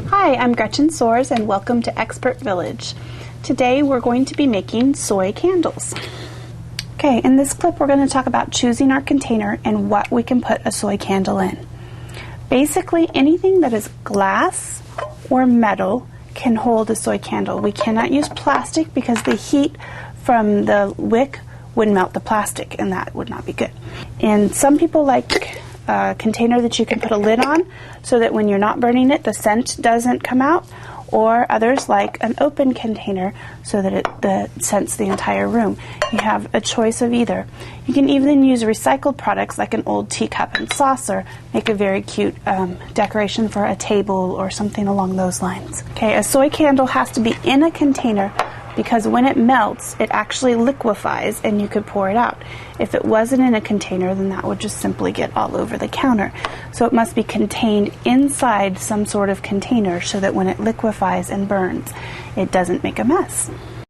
Hi, I'm Gretchen Soares and welcome to Expert Village. Today we're going to be making soy candles. Okay, in this clip we're going to talk about choosing our container and what we can put a soy candle in. Basically anything that is glass or metal can hold a soy candle. We cannot use plastic because the heat from the wick would melt the plastic and that would not be good. And some people like a container that you can put a lid on so that when you're not burning it the scent doesn't come out, or others like an open container so that it scents the entire room. You have a choice of either. You can even use recycled products like an old teacup and saucer, make a very cute decoration for a table or something along those lines. Okay, a soy candle has to be in a container because when it melts, it actually liquefies and you could pour it out. If it wasn't in a container, then that would just simply get all over the counter. So it must be contained inside some sort of container so that when it liquefies and burns, it doesn't make a mess.